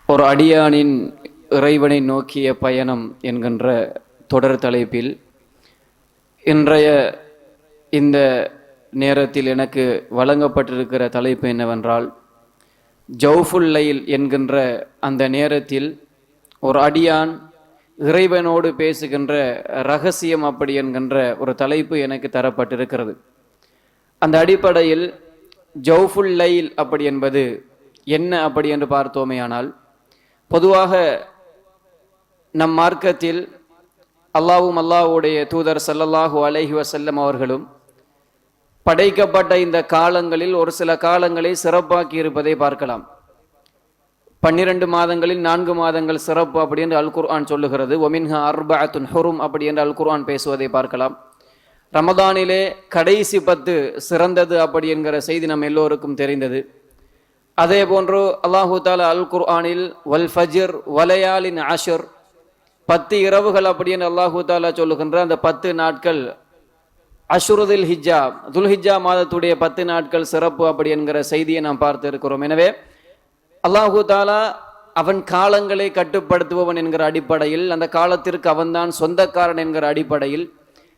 ஒரு அடியானின் இறைவனை நோக்கிய பயணம் என்கின்ற தொடர் தலைப்பில் இன்றைய இந்த நேரத்தில் எனக்கு வழங்கப்பட்டிருக்கிற தலைப்பு என்னவென்றால், ஜௌஃபுல் லைல் என்கின்ற அந்த நேரத்தில் ஒரு அடியான் இறைவனோடு பேசுகின்ற ரகசியம் அப்படி என்கின்ற ஒரு தலைப்பு எனக்கு தரப்பட்டிருக்கிறது. அந்த அடிப்படையில் ஜௌஃபுல் லைல் அப்படி என்பது என்ன அப்படி என்று பார்த்தோமேயானால், பொதுவாக நம் மார்க்கத்தில் அல்லாஹ்வும் அல்லாஹ்வுடைய தூதர் ஸல்லல்லாஹு அலைஹி வஸல்லம் அவர்களும் படைக்கப்பட்ட இந்த காலங்களில் ஒரு சில காலங்களை சிறப்பாக்கி இருப்பதை பார்க்கலாம். 12 மாதங்களில் 4 மாதங்கள் சிறப்பு அப்படி என்று அல் குர்ஆன் சொல்லுகிறது. ஒமின்ஹா அர்பஅத்துன் ஹுரும் அப்படி என்று அல் குர்ஆன் பேசுவதை பார்க்கலாம். ரமதானிலே கடைசி 10 சிறந்தது அப்படி என்கிற செய்தி நம் எல்லோருக்கும் தெரிந்தது. அதே போன்று அல்லாஹு தாலா அல் குர்ஆனில் வல் ஃபஜ்ர் வலயாலின் அஷ்ர் 10 இரவுகள் அப்படி என்று அல்லாஹு தாலா சொல்லுகின்ற அந்த 10 நாட்கள் அஷ்ருதுல் ஹிஜ்ஜா, துல்ஹிஜ்ஜா மாதத்துடைய 10 நாட்கள் சிறப்பு அப்படி என்கிற செய்தியை நாம் பார்த்து இருக்கிறோம். எனவே அல்லாஹு தாலா அவன் காலங்களை கட்டுப்படுத்துபவன் என்கிற அடிப்படையில், அந்த காலத்திற்கு அவன்தான் சொந்தக்காரன் என்கிற அடிப்படையில்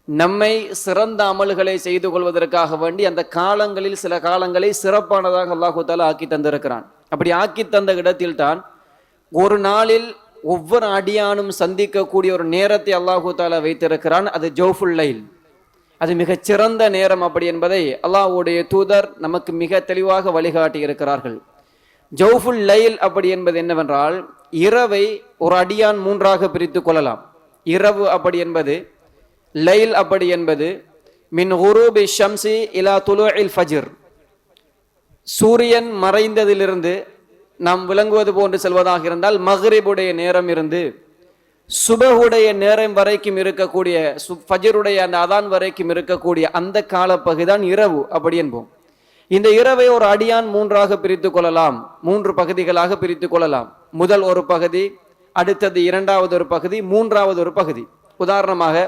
நம்மை சிறந்த அமல்களை செய்து கொள்வதற்காக வேண்டி அந்த காலங்களில் சில காலங்களை சிறப்பானதாக அல்லாஹு தாலா ஆக்கி தந்திருக்கிறான். அப்படி ஆக்கி தந்த இடத்தில் தான் ஒரு நாளில் ஒவ்வொரு அடியானும் சந்திக்கக்கூடிய ஒரு நேரத்தை அல்லாஹு தாலா வைத்திருக்கிறான். அது ஜௌஃபுல் லைல், அது மிகச் சிறந்த நேரம் அப்படி என்பதை அல்லாஹ்வுடைய தூதர் நமக்கு மிக தெளிவாக வழிகாட்டி இருக்கிறார்கள். ஜௌஃபுல் லைல் அப்படி என்பது என்னவென்றால், இரவை ஒரு அடியான் 3ஆக பிரித்து கொள்ளலாம். இரவு அப்படி என்பது, லைல் அப்படி என்பது மின் குரூபி ஷம்சி இலா துலூஇல் ஃபஜ்ர், சூரியன் மறைந்ததிலிருந்து நாம் விளங்குவது போன்று செல்வதாக இருந்தால் மக்ரிபுடைய நேரம் இருந்து சுபஹுடைய நேரம் வரைக்கும் இருக்கக்கூடிய, ஃபஜ்ருடைய அந்த அதான் வரைக்கும் இருக்கக்கூடிய அந்த காலப்பகுதிதான் இரவு அப்படி என்போம். இந்த இரவை ஒரு அடியான் 3ஆக பிரித்து கொள்ளலாம், 3 பகுதிகளாக பிரித்து கொள்ளலாம். முதல் ஒரு பகுதி, அடுத்தது 2வது ஒரு பகுதி, 3வது ஒரு பகுதி. உதாரணமாக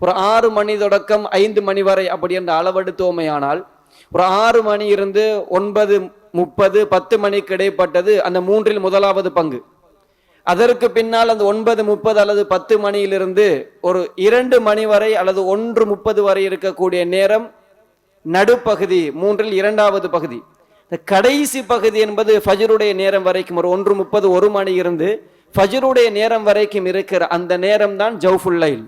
ஒரு 6 மணி தொடக்கம் 5 மணி வரை அப்படி என்ற அளவெடுத்தோமையானால், ஒரு 6 மணி இருந்து 9:30 10 மணிக்கு இடைப்பட்டது அந்த 3இல் முதலாவது பங்கு. அதற்கு பின்னால் அந்த 9:30 அல்லது 10 மணியிலிருந்து ஒரு 2 மணி வரை அல்லது 1:30 வரை இருக்கக்கூடிய நேரம் நடுப்பகுதி, 3இல் 2வது பகுதி. இந்த கடைசி பகுதி என்பது ஃபஜ்ருடைய நேரம் வரைக்கும், ஒரு 1:30 1 மணி இருந்து ஃபஜ்ருடைய நேரம் வரைக்கும் இருக்கிற அந்த நேரம் தான் ஜௌஃபுல் லைல்.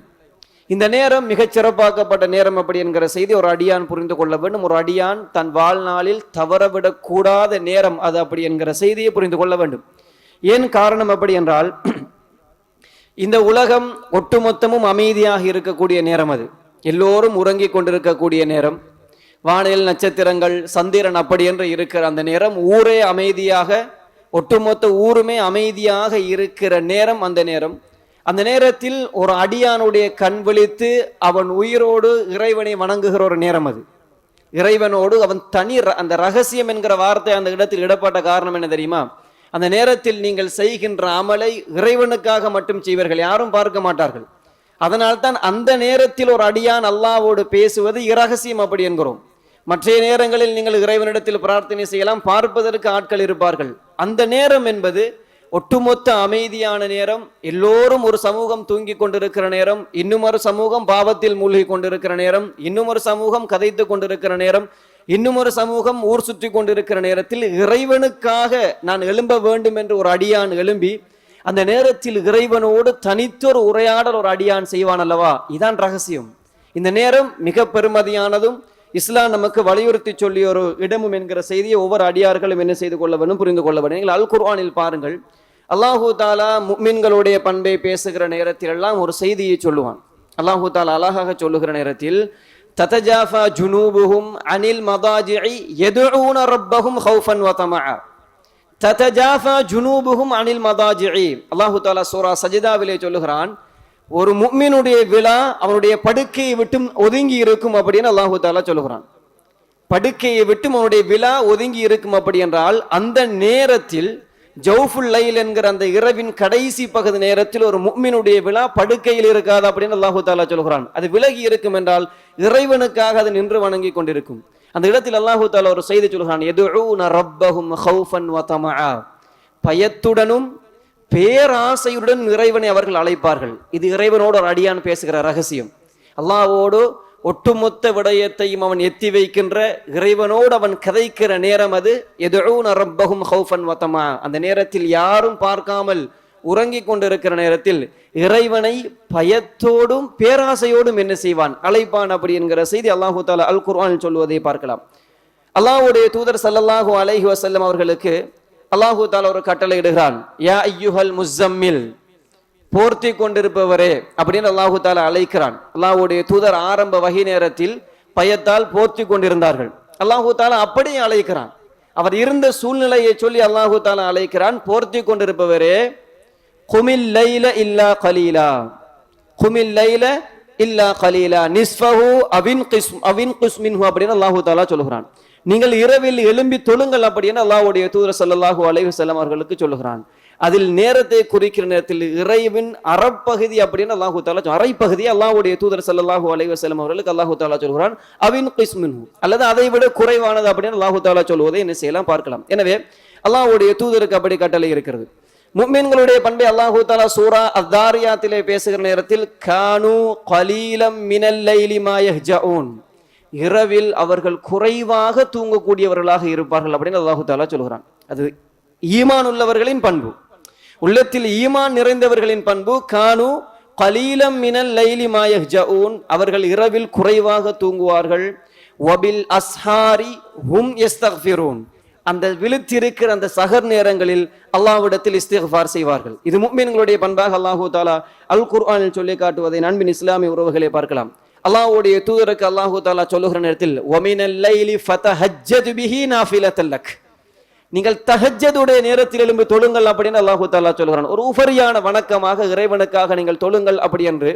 இந்த நேரம் மிகச் சிறப்பாக்கப்பட்ட நேரம் அப்படி என்கிற செய்தி ஒரு அடியான் புரிந்து கொள்ள வேண்டும். ஒரு அடியான் தன் வாழ்நாளில் தவறவிடக் கூடாத நேரம் அது அப்படி என்கிற செய்தியை புரிந்து கொள்ள வேண்டும். ஏன் காரணம் அப்படி என்றால், இந்த உலகம் ஒட்டுமொத்தமும் அமைதியாக இருக்கக்கூடிய நேரம், அது எல்லோரும் உறங்கி கொண்டிருக்கக்கூடிய நேரம், வானில் நட்சத்திரங்கள் சந்திரன் அப்படி என்று இருக்கிற அந்த நேரம், ஊரே அமைதியாக, ஒட்டுமொத்த ஊருமே அமைதியாக இருக்கிற நேரம் அந்த நேரம். அந்த நேரத்தில் ஒரு அடியானுடைய கண் விழித்து அவன் உயிரோடு இறைவனை வணங்குகிற ஒரு நேரம் அது. இறைவனோடு அவன் தனி, அந்த ரகசியம் என்கிற வார்த்தை அந்த இடத்தில் இடப்பட்ட காரணம் என்ன தெரியுமா? அந்த நேரத்தில் நீங்கள் செய்கின்ற அமலை இறைவனுக்காக மட்டும் செய்வீர்கள், யாரும் பார்க்க மாட்டார்கள். அதனால்தான் அந்த நேரத்தில் ஒரு அடியான் அல்லாஹ்வோடு பேசுவது இரகசியம் அப்படி என்கிறோம். மற்ற நேரங்களில் நீங்கள் இறைவனிடத்தில் பிரார்த்தனை செய்யலாம், பார்ப்பதற்கு ஆட்கள் இருப்பார்கள். அந்த நேரம் என்பது ஒட்டுமொத்த அமைதியான நேரம், எல்லோரும் ஒரு சமூகம் தூங்கி கொண்டிருக்கிற நேரம், இன்னும் ஒரு சமூகம் பாவத்தில் மூழ்கி கொண்டிருக்கிற நேரம், இன்னும் ஒரு சமூகம் கதைத்து கொண்டிருக்கிற நேரம், இன்னும் ஒரு சமூகம் ஊர் சுற்றி கொண்டிருக்கிற நேரத்தில் இறைவனுக்காக நான் எழும்ப வேண்டும் என்று ஒரு அடியான் எழும்பி அந்த நேரத்தில் இறைவனோடு தனித்தொரு உரையாடல் ஒரு அடியான் செய்வான் அல்லவா, இதான் ரகசியம். இந்த நேரம் மிக பெருமதியானதும் இஸ்லாம் நமக்கு வலியுறுத்தி சொல்லிய ஒரு இடமும் என்கிற செய்தியை ஒவ்வொரு அடியார்களும் என்ன செய்து கொள்ள வேண்டும், புரிந்து கொள்ள வேண்டும். நீங்கள் அல் குர்ஆனில் பாருங்கள், அல்லாஹு தாலா முஃமின்களுடைய பண்பை பேசுகிற நேரத்தில் எல்லாம் ஒரு செய்தியை சொல்லுவான். அல்லாஹு தாலா அழகாக சொல்லுகிற நேரத்தில், ததஜாஃபா ஜுனூபுஹும் அனில் மதாஜிஇ யதுஊன ரப்பஹும் ஹௌஃபன் வ தமஆ. ததஜாஃபா ஜுனூபுஹும் அனில் மதாஜிஇ, அல்லாஹு தாலா சூரா சஜ்தாவிலே சொல்லுகிறான், ஒரு முஃமினுடைய விலா அவனுடைய படுக்கையை விட்டும் ஒதுங்கி இருக்கும் அப்படின்னு அல்லாஹு தாலா சொல்லுகிறான். படுக்கையை விட்டும் அவனுடைய விலா ஒதுங்கி இருக்கும் அப்படி என்றால், அந்த நேரத்தில் ஜௌஃபுல் லைல் என்கிற அந்த இரவின் கடைசி பகுதி நேரத்தில் ஒரு முஃமினுடைய விலா படுக்கையில் இருக்காது அப்படின்னு அல்லாஹு தாலா சொல்கிறான். அது விலகி இருக்கும் என்றால் இறைவனுக்காக அது நின்று வணங்கி கொண்டிருக்கும். அந்த இடத்தில் அல்லாஹு தாலா ஒரு செய்தி சொல்கிறான், யதுஊன ரப்பஹும் ஹௌஃபன் வ தமஆ, பயத்துடனும் பேராசையுடன் இறைவனை அவர்கள் அழைப்பார்கள். இது இறைவனோடு ஒரு அடியான் பேசுகிற ரகசியம். அல்லாஹ்வோடு ஒட்டுமொத்த விடயத்தையும் அவன் எத்தி வைக்கின்ற இறைவனோடு அவன் கதைக்கிற நேரம் அது. யதுஊன ரப்பஹும் ஹௌஃபன் வ தமா. அந்த நேரத்தில் யாரும் பார்க்காமல் உறங்கிக் கொண்டிருக்கிற நேரத்தில் இறைவனை பயத்தோடும் பேராசையோடும் என்ன செய்வான், அழைப்பான். அப்படி என்கிற செய்தி அல்லாஹு தஆலா அல் குர்ஆனில் சொல்வதை பார்க்கலாம். அல்லாஹ்வுடைய தூதர் ஸல்லல்லாஹு அலைஹி வஸல்லம் அவர்களுக்கு அல்லாஹு தஆலா ஒரு கட்டளை இடுகிறான். யா அய்யுஹல் முஸம்மில், போர்த்தி கொண்டிருப்பவரே அப்படின்னு அல்லாஹு தஆலா அழைக்கிறான். அல்லாஹ்வுடைய தூதர் ஆரம்ப வகை நேரத்தில் பயத்தால் போர்த்தி கொண்டிருந்தார்கள். அல்லாஹு தஆலா அப்படியே அழைக்கிறான். அவர் இருந்த சூழ்நிலையை சொல்லி அல்லாஹு தஆலா அழைக்கிறான். போர்த்தி கொண்டிருப்பவரே, குமில் லைல இல்லா கலீலா, குமில் லைல இல்லா கலீலா நிஸ்ஃபஹு அவின் கிஸ்மின்ஹு அப்படின்னு அல்லாஹு தஆலா சொல்கிறான். நீங்கள் இரவில் எழும்பி தொழுங்கள் அப்படின்னு அல்லாஹ்வுடைய தூதர் ஸல்லல்லாஹு அலைஹி வஸல்லம் அவர்களுக்கு சொல்லுகிறான். அதில் நேரத்தை குறிக்கிற நேரத்தில் இறைவின் அறப்பகுதி அப்படின்னு அல்லாஹு தஆலா அரைப்பகுதி அல்லாஹ்வுடைய தூதர் ஸல்லல்லாஹு அலைஹி வஸல்லம் அவர்களுக்கு அல்லாஹு தஆலா சொல்கிறான். அவின் கிஸ்மின்ஹு, அல்லது அதை விட குறைவானது அப்படின்னு அல்லாஹு தஆலா சொல்வதை என்ன செய்யலாம் பார்க்கலாம். எனவே அல்லாஹ்வுடைய தூதருக்கு அப்படி கட்டளை இருக்கிறது. முஃமின்களுடைய பண்பை அல்லாஹு தஆலா சூரா அத்-தாரியாத்திலே பேசுகிற நேரத்தில் கானு கலீலம் மினல் லைலி மா யஹ்ஜஊன், இரவில் அவர்கள் குறைவாக தூங்கக்கூடியவர்களாக இருப்பார்கள் அப்படின்னு அல்லாஹு தஆலா சொல்கிறான். அது ஈமான் உள்ளவர்களின் பண்பு, உள்ளத்தில் ஈமான் நிறைந்தவர்களின் பண்பு. கானு கலீலம் மினல் லைலி மா யஹ்ஜஊன், அவர்கள் இரவில் குறைவாக தூங்குவார்கள். வபில் அஸ்ஹாரி ஹும் யஸ்தக்ஃபிரூன், அந்த விழித்திருக்கிற அந்த சஹர் நேரங்களில் அல்லாஹ்விடத்தில் இஸ்திக்ஃபார் செய்வார்கள். இது முஃமின்களுடைய பண்பாக அல்லாஹு தஆலா அல் குர்ஆனில் சொல்லி காட்டுவதை நண்பின் இஸ்லாமிய உறவுகளை பார்க்கலாம். அல்லாஹ்வுடைய தூதருக்கு அல்லாஹு தஆலா சொல்லுகிற நேரத்தில் வமினல் லைலி ஃபதஹஜ்ஜத் பிஹி நாஃபிலத்தல் லக், நீங்கள் தஹஜ்ஜுடைய நேரத்தில் எழும்பி தொழுங்கள் அப்படின்னு அல்லாஹு தஆலா சொல்கிறான். ஒரு உஃபரியான வணக்கமாக இறைவனுக்காக நீங்கள் தொழுங்கள் அப்படி என்று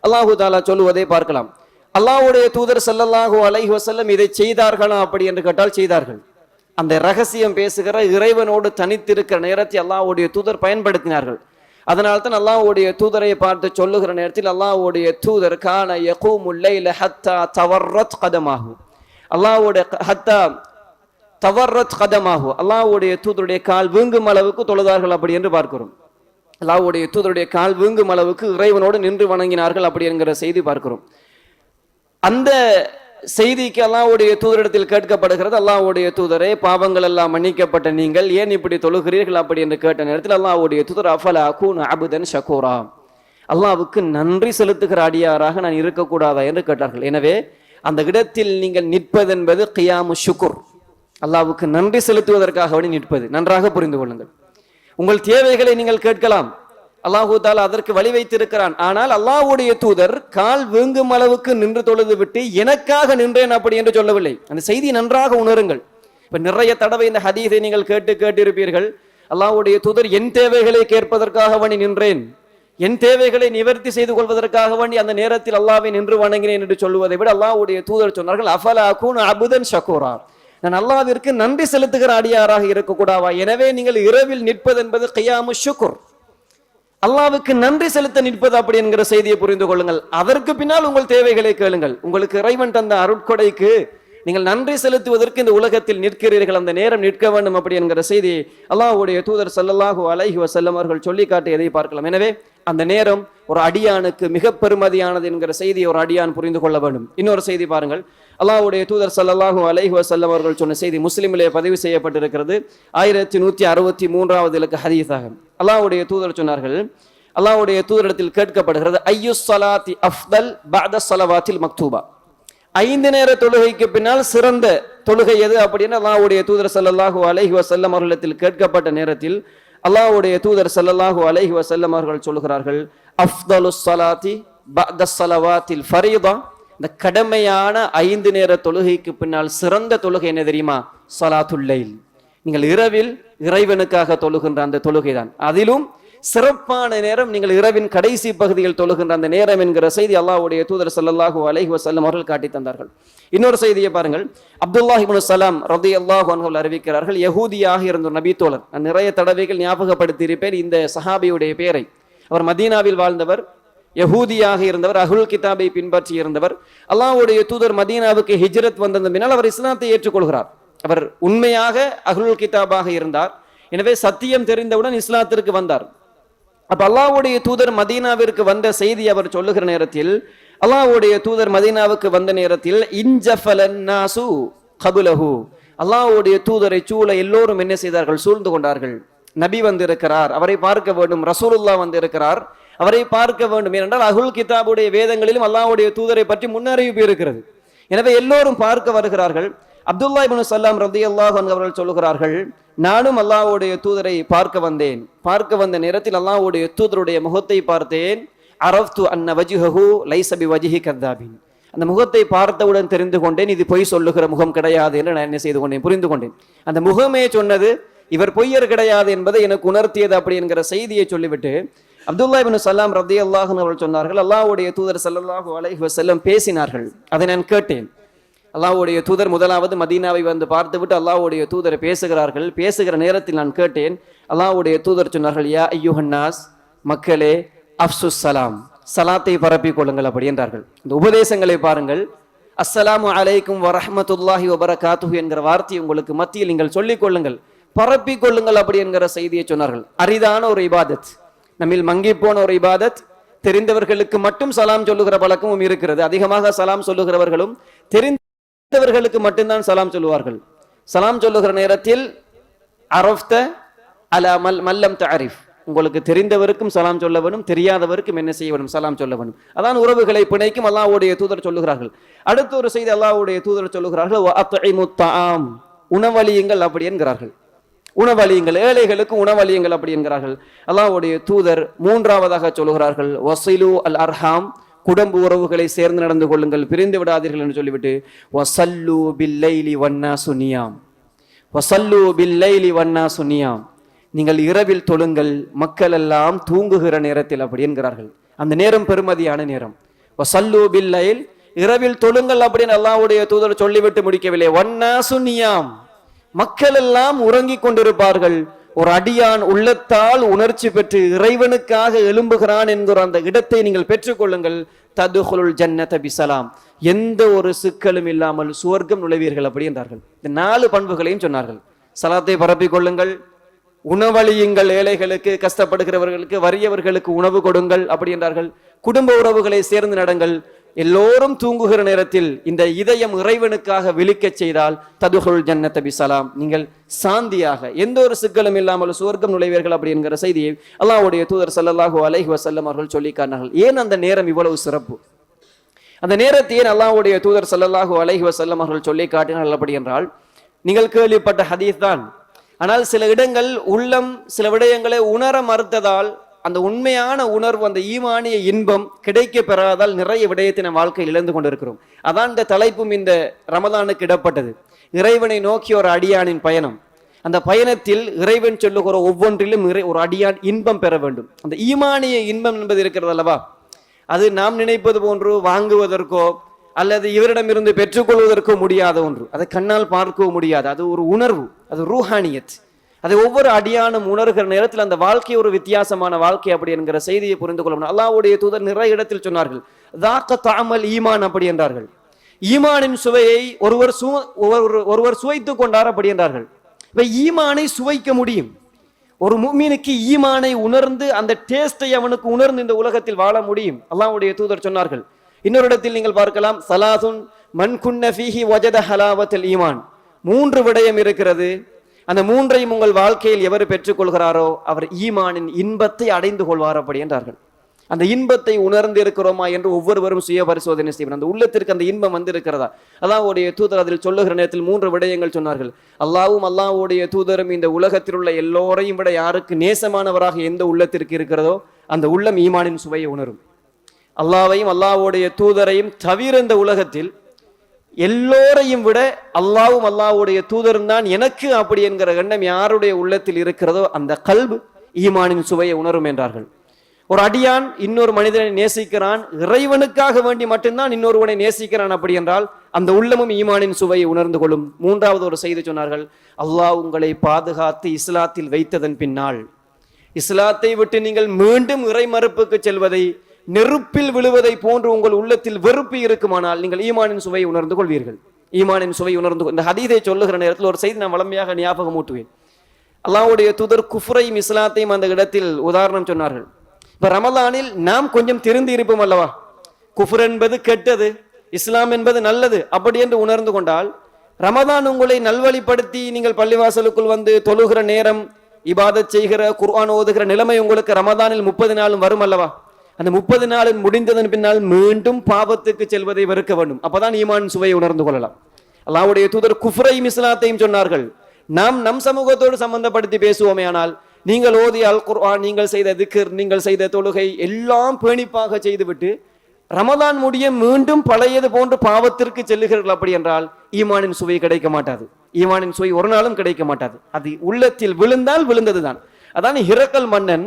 அல்லாஹு தஆலா சொல்லுவதை பார்க்கலாம். அல்லாஹ்வுடைய தூதர் ஸல்லல்லாஹு அலைஹி வஸல்லம் இதை செய்தார்களா அப்படி என்று கேட்டால் செய்தார்கள். அந்த ரகசியம் பேசுகிற இறைவனோடு தனித்திருக்கிற நேரத்தை அல்லாஹ்வுடைய தூதர் பயன்படுத்தினார்கள். அதனால்தான் அல்லாஹ்வுடைய தூதரை பார்த்து சொல்லுகிற நேரத்தில் அல்லாஹ்வுடைய தூதர் கான யகூமுல் லைல ஹத்தா தவர்ரத் கதமாஹு, அல்லாஹ்வுடைய ஹத்தா தவர்ரத் கதமாஹு, அல்லாஹ்வுடைய தூதருடைய கால் வீங்கும் அளவுக்கு தொழுதார்கள் அப்படி என்று பார்க்கிறோம். அல்லாஹ்வுடைய தூதருடைய கால் வீங்கும் அளவுக்கு இறைவனோடு நின்று வணங்கினார்கள் அப்படி என்கிற செய்தி பார்க்கிறோம். அந்த செய்திக்கு அல்லாஹ்வுடைய தூதரிடத்தில் கேட்கப்படுகிறது. அல்லாஹ்வுடைய தூதரே, பாவங்கள் எல்லாம் மன்னிக்கப்பட்ட நீங்கள் ஏன் இப்படி தொழுகிறீர்கள் அப்படி என்று கேட்ட நேரத்தில் அல்லாஹ்வுடைய தூதர் அஃபலா அகூனு அப்தன் ஷகூரா, அல்லாஹ்வுக்கு நன்றி செலுத்துகிற அடியாராக நான் இருக்கக்கூடாதா என்று கேட்டார்கள். எனவே அந்த இடத்தில் நீங்கள் நிற்பது என்பது கியாமு ஷுக்குர், அல்லாஹ்வுக்கு நன்றி செலுத்துவதற்காக நிற்பது. நன்றாக புரிந்து கொள்ளுங்கள். உங்கள் தேவைகளை நீங்கள் கேட்கலாம், அல்லாஹு தஆலா அதற்கு வழி வைத்திருக்கிறான். ஆனால் அல்லாஹ்வுடைய தூதர் கால் வீங்கும் அளவுக்கு நின்று தொழுது விட்டு எனக்காக நின்றேன் அப்படி என்று சொல்லவில்லை. அந்த செய்தி நன்றாக உணருங்கள். இப்ப நிறைய தடவை இந்த ஹதீஸை நீங்கள் கேட்டிருப்பீர்கள். அல்லாஹ்வுடைய தூதர் என் தேவைகளை கேட்பதற்காக நின்றேன், என் தேவைகளை நிவர்த்தி செய்து கொள்வதற்காக அந்த நேரத்தில் அல்லாஹ்வை நின்று வணங்கினேன் என்று சொல்லுவதை விட அல்லாஹ்வுடைய தூதர் சொன்னார்கள் அஃபலா அகூனு அப்தன் ஷகூரா, நான் அல்லாஹ்விற்கு நன்றி செலுத்துகிற அடியாராக இருக்கக்கூடாதா. எனவே நீங்கள் இரவில் நிற்பது என்பது கியாமு ஷுக்ர், அல்லாஹ்வுக்கு நன்றி செலுத்த நிற்பது அப்படி என்கிற செய்தியை புரிந்து கொள்ளுங்கள். அதற்கு பின்னால் உங்கள் தேவைகளை கேளுங்கள். உங்களுக்கு இறைவன் தந்த அருட்கொடைக்கு நீங்கள் நன்றி செலுத்துவதற்கு இந்த உலகத்தில் நிற்கிறீர்கள், அந்த நேரம் நிற்க வேண்டும் அப்படி என்கிற செய்தி அல்லாஹ்வுடைய தூதர் ஸல்லல்லாஹு அலைஹி வஸல்லம் அவர்கள் சொல்லி காட்டியதை பார்க்கலாம். எனவே அந்த நேரம் ஒரு அடியானுக்கு மிக பெருமதியானது என்கிற செய்தியை ஒரு அடியான் புரிந்து கொள்ள வேண்டும். இன்னொரு செய்தி பாருங்கள். அல்லாஹ்வுடைய தூதர் ஸல்லல்லாஹு அலைஹி வஸல்லம் அவர்கள் சொன்ன செய்தி முஸ்லிமிலே பதிவு செய்யப்பட்டிருக்கிறது. 1163வது இலக்க ஹதீஸாக அல்லாஹ்வுடைய தூதர் சொன்னார்கள், அல்லாஹ்வுடைய தூதரிடத்தில் கேட்கப்படுகிறது ஐயுஸ் ஸலாத்தி அஃதல் பஅத ஸலவாத்தில் மக்தூபா, 5 நேர தொழுகைக்கு பின்னால் சிறந்த தொழுகை எது அப்படின்னு அல்லாஹ்வுடைய தூதர் ஸல்லல்லாஹு அலைஹி வஸல்லம் அவர்களிடத்தில் கேட்கப்பட்ட நேரத்தில் அல்லாஹ்வுடைய தூதர் ஸல்லல்லாஹு அலைஹி வஸல்லம் அவர்கள் சொல்கிறார்கள் அஃதலுஸ் ஸலாத்தி பஅத ஸலவாத்தில் ஃபரீதா, இந்த கடமையான 5 நேர தொழுகைக்கு பின்னால் சிறந்த தொழுகை என்ன தெரியுமா? ஸலாத்துல் லைல், நீங்கள் இரவில் இறைவனுக்காக தொழுகின்ற அந்த தொழுகை தான். அதிலும் சிறப்பான நேரம் நீங்கள் இரவின் கடைசி பகுதியில் தொழுகின்ற அந்த நேரம் என்கிற செய்தி அல்லாஹ்வுடைய தூதர் ஸல்லல்லாஹு அலைஹி வஸல்லம் அவர்கள் காட்டி தந்தார்கள். இன்னொரு செய்தியை பாருங்கள். அப்துல்லாஹ் இப்னு சலாம் ரலியல்லாஹு அன்ஹு அறிவிக்கிறார்கள், யஹூதியாக இருந்த நபி தோழர், நான் நிறைய தடவைகள் ஞாபகப்படுத்தி இருப்பேன் இந்த சஹாபியுடைய பெயரை. அவர் மதீனாவில் வாழ்ந்தவர், யஹூதியாக இருந்தவர், அஹ்லுல் கிதாபை பின்பற்றி இருந்தவர். அல்லாஹ்வுடைய தூதர் மதீனாவுக்கு ஹிஜ்ரத் வந்ததன் பின்னால் அவர் இஸ்லாத்தை ஏற்றுக்கொள்கிறார். அவர் உண்மையாக அஹ்லுல் கிதாபாக இருந்தார். எனவே சத்தியம் தெரிந்தவுடன் இஸ்லாத்திற்கு வந்தார். அப்ப அல்லாஹ்வுடைய தூதர் மதீனாவிற்கு வந்த செய்தி அவர் சொல்லுகிற நேரத்தில், அல்லாஹ்வுடைய தூதர் மதீனாவுக்கு வந்த நேரத்தில் இன்ஜஃபலன் நாசு கபுலஹு, அல்லாஹ்வுடைய தூதரை சூழ எல்லோரும் என்ன செய்தார்கள்? சூழ்ந்து கொண்டார்கள். நபி வந்திருக்கிறார், அவரை பார்க்க வேண்டும். ரசூலுல்லாஹ் வந்திருக்கிறார், அவரை பார்க்க வேண்டும். ஏனென்றால் அஹ்லுல் கிதாபுடைய வேதங்களிலும் அல்லாஹ்வுடைய தூதரை பற்றி முன்னறிவிப்பு இருக்கிறது. எனவே எல்லோரும் பார்க்க வருகிறார்கள். அப்துல்லா இப்னு சல்லாம் ரலியல்லாஹு அன்ஹு அவர்கள் சொல்லுகிறார்கள், நானும் அல்லாஹ்வுடைய தூதரை பார்க்க வந்தேன். பார்க்க வந்த நேரத்தில் அல்லாஹ்வுடைய தூதருடைய முகத்தை பார்த்தேன். அரஃப்து அன்ன வஜ்ஹஹு லைஸ பிவஜ்ஹி கத்தாபின், அந்த முகத்தை பார்த்தவுடன் தெரிந்து கொண்டேன், இது பொய் சொல்லுகிற முகம் கிடையாது என்று நான் என்ன செய்து கொண்டேன்? புரிந்து கொண்டேன். அந்த முகமே சொன்னது இவர் பொய்யர் கிடையாது என்பதை எனக்கு உணர்த்தியது அப்படி என்கிற செய்தியை சொல்லிவிட்டு அப்துல்லா இப்னு சல்லாம் ரலியல்லாஹு அன்ஹு அவர்கள் சொன்னார்கள், அல்லாஹ்வுடைய தூதர் ஸல்லல்லாஹு அலைஹி வஸல்லம் பேசினார்கள், அதை நான் கேட்டேன். அல்லாஹ்வுடைய தூதர் முதலாவது மதீனாவை வந்து பார்த்துவிட்டு அல்லாஹ்வுடைய தூதரை பேசுகிறார்கள். பேசுகிற நேரத்தில் நான் கேட்டேன். அல்லாஹ்வுடைய தூதர் சொன்னார்கள், யா அய்யுஹன்னாஸ், மக்களே, அஃப்சுஸ் சலாம், சலாத்தை பரப்பிக் கொள்ளுங்கள் அப்படி என்றார்கள். இந்த உபதேசங்களை பாருங்கள். அஸ்ஸலாமு அலைக்கும் வரஹ்மத்துல்லாஹி வபரகாத்துஹு என்கிற வார்த்தையை உங்களுக்கு மத்தியில் நீங்கள் சொல்லிக் கொள்ளுங்கள், பரப்பிக் கொள்ளுங்கள் அப்படி என்கிற செய்தியை சொன்னார்கள். அரிதான ஒரு இபாதத், நம்மில் மங்கி போன ஒரு இபாதத். தெரிந்தவர்களுக்கு மட்டும் சலாம் சொல்லுகிற பழக்கமும் இருக்கிறது. அதிகமாக சலாம் சொல்லுகிறவர்களும் தெரிந்தவர்களுக்கு மட்டும்தான் சலாம் சொல்லுவார்கள். சலாம் சொல்லுகிற நேரத்தில் அரஃப்த அலா மல்லம் தஅரிஃப், உங்களுக்கு தெரிந்தவருக்கும் சலாம் சொல்ல வேணும், தெரியாதவருக்கும் என்ன செய்ய வேணும்? சலாம் சொல்ல வேணும். அதான் உறவுகளை பிணைக்கும் அல்லாஹ்வுடைய தூதர் சொல்லுகிறார்கள். அடுத்த ஒரு செய்தி அல்லாஹ்வுடைய தூதர் சொல்லுகிறார்கள், வஅத்இமுத் தஆம், உணவளியுங்கள் அப்படி என்கிறார்கள். உணவளியுங்கள், ஏழைகளுக்கு உணவளியுங்கள் அப்படி என்கிறார்கள். அல்லாஹ்வுடைய தூதர் மூன்றாவதாக சொல்லுகிறார்கள், வஸிலு அல் அர்ஹாம், குடும்ப உறவுகளை சேர்ந்து நடந்து கொள்ளுங்கள், பிரிந்து விடாதீர்கள் என்று சொல்லிவிட்டு வஸல்லு பில்லைலி வன்னாசு நியாம், வஸல்லு பில்லைலி வன்னாசு நியாம், நீங்கள் இரவில் தொழுங்கள், மக்கள் எல்லாம் தூங்குகிற நேரத்தில் அப்படி என்கிறார்கள். அந்த நேரம் பெருமதியான நேரம். வஸல்லு பில்லைல், இரவில் தொழுங்கள் அப்படின்னு அல்லாஹ்வுடைய தூதர் சொல்லிவிட்டு முடிக்கவில்லை. வன்னாசு நியாம், மக்கள் எல்லாம் உறங்கிக் கொண்டிருப்பார்கள். ஒரு அடியான் உள்ளத்தால் உணர்ச்சி பெற்று இறைவனுக்காக எழும்புகிறான் என்கிற அந்த இடத்தை நீங்கள் பெற்றுக்கொள்ளுங்கள். ததுகுலுல் ஜன்னத பிஸலாம், எந்த ஒரு சிக்கலும் இல்லாமல் சுவர்க்கம் நுழைவீர்கள் அப்படி என்றார்கள். இந்த 4 பண்புகளையும் சொன்னார்கள். சலாத்தை பரப்பிக் கொள்ளுங்கள், உணவளியுங்கள், ஏழைகளுக்கு, கஷ்டப்படுகிறவர்களுக்கு, வறியவர்களுக்கு உணவு கொடுங்கள் அப்படி என்றார்கள். குடும்ப உறவுகளை சேர்ந்து நடங்கள். எல்லோரும் தூங்குகிற நேரத்தில் இந்த இதயம் இறைவனுக்காக விழிக்கச் செய்தால் ததுகுல் ஜன்னத பிஸலாம், நீங்கள் சாந்தியாக எந்த ஒரு சிக்கலும் இல்லாமல் சுவர்க்கம் நுழைவீர்கள் அப்படி என்கிற செய்தியை அல்லாஹ்வுடைய தூதர் ஸல்லல்லாஹு அலைஹி வஸல்லம் அவர்கள் சொல்லி காட்டினார்கள். ஏன் அந்த நேரம் இவ்வளவு சிறப்பு? அந்த நேரத்தை ஏன் அல்லாஹ்வுடைய தூதர் ஸல்லல்லாஹு அலைஹி வஸல்லம் அவர்கள் சொல்லி காட்டினார்கள் அப்படி என்றால், நீங்கள் கேள்விப்பட்ட ஹதீஸ் தான். ஆனால் சில இடங்கள் உள்ளம் சில விடயங்களை உணர மறுத்ததால், அந்த உண்மையான உணர்வு, அந்த ஈமானிய இன்பம் கிடைக்க பெறாதால் நிறைய விடயத்தை நம் வாழ்க்கையில் இழந்து கொண்டிருக்கிறோம். அதான் இந்த தலைப்பும் இந்த ரமலானுக்கு இடப்பட்டது. இறைவனை நோக்கிய ஒரு அடியானின் பயணம். அந்த பயணத்தில் இறைவன் சொல்லுகிற ஒவ்வொன்றிலும் ஒரு அடியான் இன்பம் பெற வேண்டும். அந்த ஈமானிய இன்பம் என்பது இருக்கிறது அல்லவா, அது நாம் நினைப்பது போன்று வாங்குவதற்கோ அல்லது இவரிடமிருந்து பெற்றுக்கொள்வதற்கோ முடியாத ஒன்று. அதை கண்ணால் பார்க்கவும் முடியாது. அது ஒரு உணர்வு, அது ரூஹானியத். அதை ஒவ்வொரு அடியானும் உணர்கிற நேரத்தில் அந்த வாழ்க்கை ஒரு வித்தியாசமான வாழ்க்கை அப்படி என்கிற செய்தியை புரிந்து கொள்ளணும். அல்லாஹ்வுடைய தூதர் நிறைய இடத்தில் சொன்னார்கள், தாக்க தாமல் ஈமான் அப்படி என்றார்கள். ஈமானின் சுவையை ஒருவர் சுவைத்துக் கொண்டார் அப்படி என்றார்கள். இப்ப ஈமானை சுவைக்க முடியும். ஒரு முஃமினுக்கு ஈமானை உணர்ந்து அந்த டேஸ்டை அவனுக்கு உணர்ந்து இந்த உலகத்தில் வாழ முடியும். அல்லாஹ்வுடைய தூதர் சொன்னார்கள். இன்னொரு இடத்தில் நீங்கள் பார்க்கலாம், சலாசுன் மன் குன்ன ஃபீஹி வஜத ஹலாவத்துல் ஈமான், 3 விடயம் இருக்கிறது. அந்த 3ஐயும் உங்கள் வாழ்க்கையில் எவர் பெற்றுக்கொள்கிறாரோ அவர் ஈமானின் இன்பத்தை அடைந்து கொள்வார் அப்படி என்றார்கள். அந்த இன்பத்தை உணர்ந்து இருக்கிறோமா என்று ஒவ்வொருவரும் சுய பரிசோதனை செய்வார். அந்த உள்ளத்திற்கு அந்த இன்பம் வந்து இருக்கிறதா? அல்லாஹ்வுடைய தூதர் அதில் சொல்லுகிற நேரத்தில் 3 விடயங்கள் சொன்னார்கள். அல்லாஹ்வும் அல்லாஹ்வுடைய தூதரும் இந்த உலகத்தில் உள்ள எல்லோரையும் விட யாருக்கு நேசமானவராக எந்த உள்ளத்திற்கு இருக்கிறதோ அந்த உள்ளம் ஈமானின் சுவையை உணரும். அல்லாஹ்வையும் அல்லாஹ்வுடைய தூதரையும் தவிர இந்த உலகத்தில் எல்லோரையும் விட அல்லாஹ்வும் அல்லாஹ்வுடைய தூதரும் தான் எனக்கு அப்படி என்கிற எண்ணம் யாருடைய உள்ளத்தில் இருக்கிறதோ அந்த கல்பு ஈமானின் சுவையை உணரும் என்றார்கள். ஒரு அடியான் இன்னொரு மனிதனை நேசிக்கிறான், இறைவனுக்காக வேண்டி மட்டும்தான் இன்னொருவனை நேசிக்கிறான் அப்படி என்றால் அந்த உள்ளமும் ஈமானின் சுவையை உணர்ந்து கொள்ளும். 3வது ஒரு செய்தி சொன்னார்கள், அல்லாஹ் உங்களை பாதுகாத்து இஸ்லாத்தில் வைத்ததன் பின்னால் இஸ்லாத்தை விட்டு நீங்கள் மீண்டும் இறை மறுப்புக்கு செல்வதை, நெருப்பில் விழுவதை போன்று உங்கள் உள்ளத்தில் வெறுப்பு இருக்குமானால் நீங்கள் ஈமானின் சுவையை உணர்ந்து கொள்வீர்கள். ஈமானின் சுவை உணர்ந்து இந்த ஹதீஸை சொல்லுகிற நேரத்தில் ஒரு செய்தி நான் வளமையாக ஞாபகம் ஊட்டுவேன். அல்லாஹ்வுடைய தூதர் குஃப்ரையும் இஸ்லாத்தையும் அந்த இடத்தில் உதாரணம் சொன்னார்கள். இப்ப ரமலானில் நாம் கொஞ்சம் திருந்தி இருப்போம் அல்லவா? குஃப்ர் என்பது கெட்டது, இஸ்லாம் என்பது நல்லது அப்படி என்று உணர்ந்து கொண்டால், ரமதான் உங்களை நல்வழிப்படுத்தி நீங்கள் பள்ளிவாசலுக்குள் வந்து தொழுகிற நேரம், இபாதத் செய்கிற, குர்ஆன் ஓதுகிற நிலைமை உங்களுக்கு ரமதானில் 30 நாளும் வரும் அல்லவா? அந்த 30 நாளில் முடிந்ததன் பின்னால் மீண்டும் பாவத்துக்கு செல்வதை வெறுக்க வேண்டும். அப்பதான் ஈமான் சுவையை உணர்ந்து கொள்ளலாம். அல்லாஹ்வுடைய தூதர் குஃப்ரையும் இஸ்லாத்தையும் சொன்னார்கள். நாம் நம் சமூகத்தோடு சம்பந்தப்படுத்தி பேசுவோமே ஆனால், நீங்கள் ஓதிய அல் குர்ஆன், நீங்கள் செய்த திக்ர், நீங்கள் செய்த தொழுகை எல்லாம் பேணிப்பாக செய்துவிட்டு ரமதான் முடிய மீண்டும் பழையது போன்று பாவத்திற்கு செல்லுகிறீர்கள் அப்படி என்றால் ஈமானின் சுவை கிடைக்க மாட்டாது. ஈமானின் சுவை ஒரு நாளும் கிடைக்க மாட்டாது. அது உள்ளத்தில் விழுந்தால் விழுந்ததுதான். அதான் ஹிரக்கல் மன்னன்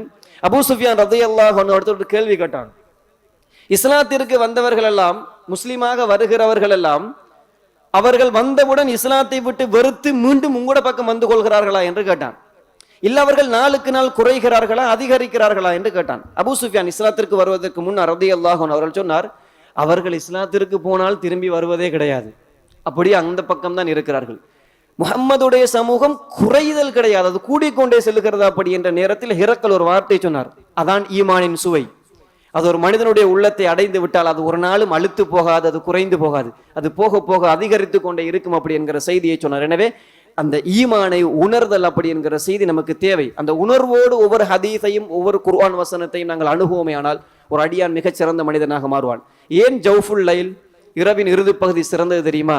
அபூ சுஃபியான் ரலியல்லாஹு அன்ஹு ஒருத்தர் கேள்வி கேட்டான். இஸ்லாத்திற்கு வந்தவர்கள் எல்லாம், முஸ்லிமாக வருகிறவர்கள் எல்லாம், அவர்கள் வந்தவுடன் இஸ்லாத்தை விட்டு வெறுத்து மீண்டும் உங்களோட பக்கம் வந்து கொள்கிறார்களா என்று கேட்டான். இல்ல அவர்கள் நாளுக்கு நாள் குறைகிறார்களா அதிகரிக்கிறார்களா என்று கேட்டான். அபூ சுஃபியான் இஸ்லாத்திற்கு வருவதற்கு முன் ரலியல்லாஹு அன்ஹு அவர்கள் சொன்னார், அவர்கள் இஸ்லாத்திற்கு போனால் திரும்பி வருவதே கிடையாது, அப்படியே அந்த பக்கம் தான் இருக்கிறார்கள். முஹம்மதுடைய சமூகம் குறைதல் கிடையாது, அது கூடிக்கொண்டே செல்லுகிறதா அப்படி என்ற நேரத்தில் ஹிரக்கல் ஒரு வார்த்தை சொன்னார், அதான் ஈமானின் சுவை. அது ஒரு மனிதனுடைய உள்ளத்தை அடைந்து விட்டால் அது ஒரு நாளும் அழுத்து போகாது, அது குறைந்து போகாது, அது போக போக அதிகரித்து கொண்டே இருக்கும் அப்படி என்கிற செய்தியை சொன்னார். எனவே அந்த ஈமானை உணர்தல் அப்படி என்கிற செய்தி நமக்கு தேவை. அந்த உணர்வோடு ஒவ்வொரு ஹதீஸையும் ஒவ்வொரு குர்ஆன் வசனத்தையும் நாங்கள் அணுகுவோமே ஆனால் ஒரு அடியான் மிகச்சிறந்த மனிதனாக மாறுவான். ஏன் ஜௌஃபுல் லைல், இரவின் இறுதி பகுதி சிறந்தது தெரியுமா?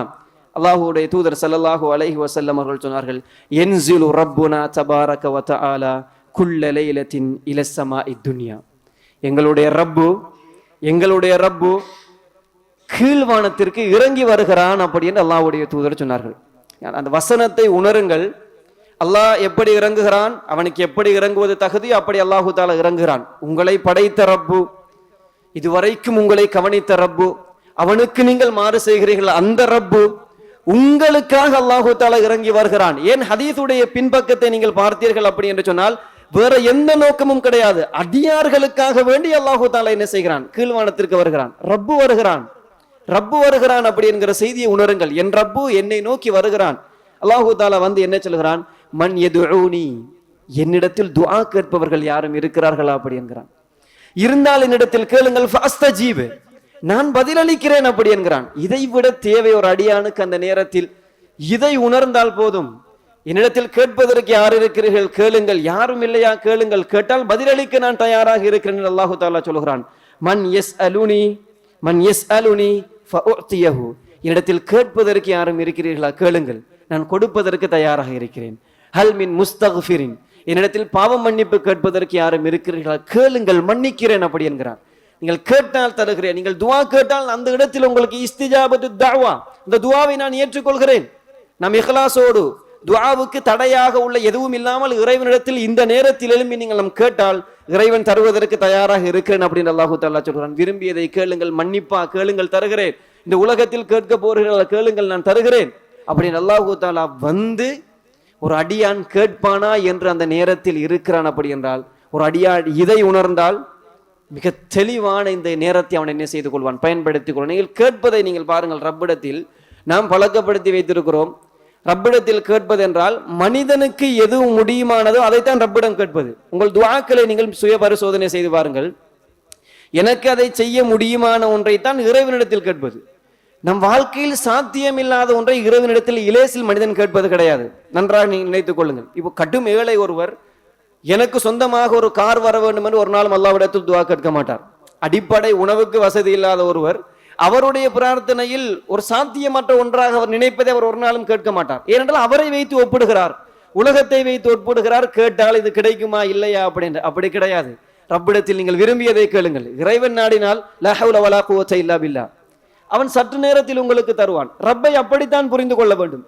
அல்லாஹ்வுடைய தூதர் ஸல்லல்லாஹு அலைஹி வஸல்லம் அவர்கள் சொன்னார்கள், யன்ஸிலு ரப்புனா தபாரக வ தஆலா குல்ல லைலத்தின் இலஸ் ஸமாஇத் துன்யா. எங்களுடைய ரப்பு கீழ்வானத்திற்கு இறங்கி வருகிறான் அப்படி என்று அல்லாஹ்வுடைய தூதர் சொன்னார்கள். அந்த வசனத்தை உணருங்கள். அல்லாஹ் எப்படி இறங்குகிறான், அவனுக்கு எப்படி இறங்குவது தகுதியோ அப்படி அல்லாஹு தஆலா இறங்குகிறான். உங்களை படைத்த ரப்பு, இதுவரைக்கும் உங்களை கவனித்த ரப்பு, அவனுக்கு நீங்கள் மாறு செய்கிறீர்கள் அந்த ரப்பு உங்களுக்காக அல்லாஹு தஆலா இறங்கி வருகிறான். ஏன் ஹதீஸுடைய பின்பக்கத்தை நீங்கள் பார்த்தீர்கள் அப்படி என்று சொன்னால் வேற எந்த நோக்கமும் கிடையாது. அடியார்களுக்காக வேண்டி அல்லாஹு தஆலா என்ன செய்கிறான், கீழ்வானத்திற்கு வருகிறான், ரப்பு வருகிறான் அப்படி என்கிற செய்தியை உணருங்கள். என் ரப்பு என்னை நோக்கி வருகிறான். அல்லாஹு தஆலா வந்து என்ன சொல்கிறான், மன் யதுஊனி, என்னிடத்தில் துஆ கேட்பவர்கள் யாரும் இருக்கிறார்களா அப்படி என்கிறான். இருந்தால் என்னிடத்தில் கேளுங்கள், ஃபஸ்தஜீப், நான் பதிலளிக்கிறேன் அப்படி என்கிறான். இதை விட தேவை ஒரு அடியானுக்கு அந்த நேரத்தில்? இதை உணர்ந்தால் போதும். என்னிடத்தில் கேட்பதற்கு யார் இருக்கிறீர்கள், கேளுங்கள். யாரும் இல்லையா, கேளுங்கள். கேட்டால் பதிலளிக்க நான் தயாராக இருக்கிறேன் அல்லாஹு தஆலா சொல்கிறான். மன் யஸ்அலுனி ஃபஉத்தியஹு, என்னிடத்தில் கேட்பதற்கு யாரும் இருக்கிறீர்களா, கேளுங்கள், நான் கொடுப்பதற்கு தயாராக இருக்கிறேன். ஹல் மின் முஸ்தக்ஃபிரின், என்னிடத்தில் பாவம் மன்னிப்பு கேட்பதற்கு யாரும் இருக்கிறீர்களா, கேளுங்கள், மன்னிக்கிறேன் அப்படி என்கிறான். நீங்கள் கேட்டால் தருகிறேன், நீங்கள் துஆ கேட்டால் அந்த இடத்தில் உங்களுக்கு இஸ்திஜாபத்து தஅவா, இந்த துஆவை நான் ஏற்றுக்கொள்கிறேன். நாம் இஹ்லாஸோடு துஆவுக்கு தடையாக உள்ள எதுவும் இல்லாமல் இறைவனிடத்தில் இந்த நேரத்தில் எழும்பி நீங்கள் நம் கேட்டால் இறைவன் தருவதற்கு தயாராக இருக்கிறேன் அப்படின்னு அல்லாஹு தஆலா சொல்கிறான். விரும்பியதை கேளுங்கள், மன்னிப்பா கேளுங்கள், தருகிறேன். இந்த உலகத்தில் கேட்க போகிறீர்கள், கேளுங்கள், நான் தருகிறேன் அப்படின்னு அல்லாஹு தஆலா வந்து ஒரு அடியான் கேட்பானா என்று அந்த நேரத்தில் இருக்கிறான். அப்படி என்றால் ஒரு அடியான் இதை உணர்ந்தால் மிக தெளிவான இந்த நேரத்தை அவன் என்ன செய்து கொள்வான், பயன்படுத்திக் கொள்வான். நீங்கள் கேட்பதை நீங்கள் பாருங்கள், ரப்பிடத்தில் நாம் பழக்கப்படுத்தி வைத்திருக்கிறோம். ரப்பிடத்தில் கேட்பது என்றால் மனிதனுக்கு எது முடியுமானதோ அதைத்தான் ரப்பிடம் கேட்பது. உங்கள் துஆக்களை நீங்கள் சுய பரிசோதனை செய்து பாருங்கள். எனக்கு அதை செய்ய முடியுமான ஒன்றைத்தான் இறைவனிடத்தில் கேட்பது. நம் வாழ்க்கையில் சாத்தியமில்லாத ஒன்றை இறைவனிடத்தில் இலேசில் மனிதன் கேட்பது கிடையாது. நன்றாக நீங்கள் நினைத்துக் கொள்ளுங்கள். இப்போ கடும் ஏழை ஒருவர் எனக்கு சொந்தமாக ஒரு கார் வர வேண்டும் என்று ஒரு நாளும் அல்லாஹ்விடத்தில் துஆ கேட்க மாட்டார். அடிப்படை உணவுக்கு வசதி இல்லாத ஒருவர் அவருடைய பிரார்த்தனையில் ஒரு சாத்தியமற்ற ஒன்றாக அவர் நினைப்பதை அவர் ஒரு நாளும் கேட்க மாட்டார். ஏனென்றால் அவரை வைத்து ஒப்பிடுகிறார், உலகத்தை வைத்து ஒப்பிடுகிறார். கேட்டால் இது கிடைக்குமா இல்லையா அப்படின்னு. அப்படி கிடையாது. ரப்பிடத்தில் நீங்கள் விரும்பியதை கேளுங்கள். இறைவன் நாடினால் லா ஹவ்ல வலா குவத்த இல்லா பில்லாஹ், அவன் சற்று நேரத்தில் உங்களுக்கு தருவான். ரப்பை அப்படித்தான் புரிந்து கொள்ள வேண்டும்.